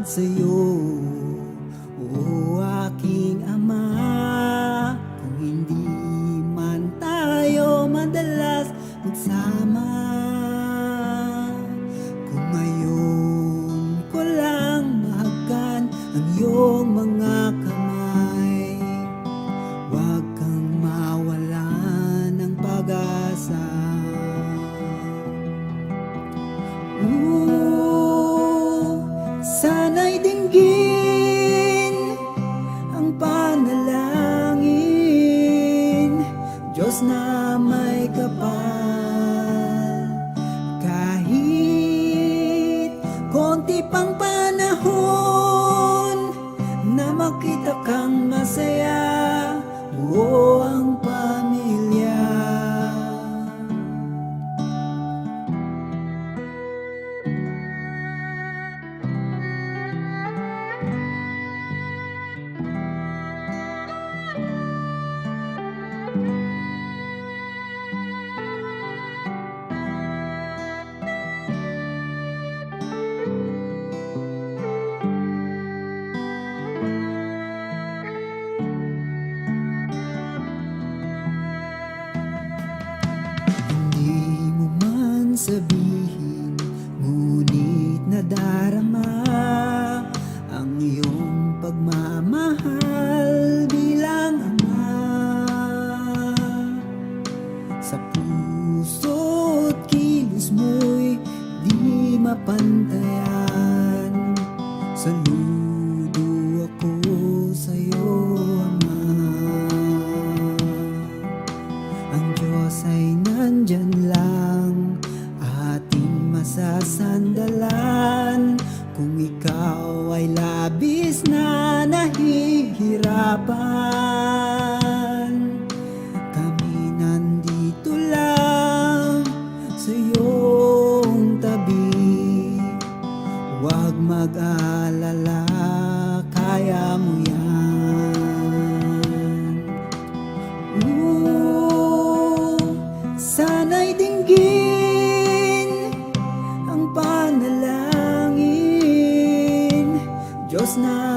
sa'yo, o aking Ama. Kung hindi man tayo madalas magsama, kung ngayon ko lang mahagkan ang iyong mga kamay, huwag kang mawalan ng pag-asa. Sana'y dinggin ang panalangin, Diyos na may kapal. Kahit konti pang panahon na makita kang masaya, buo ang pamilya. Hindi mo man sabihin, ngunit nadarama ang iyong pagmamahal bilang ama. Sa puso't kilos mo'y di mapantayan. Saludo ako sa'yo, Ama. Ang Diyos ay nandyan lang, ating masasandalan. Kung ikaw ay labis na nahihirapan, kami nandito lang sa iyong tabi. Huwag mag-alala, kaya mo yan. Sana'y dinggin ang panalangin, Diyos na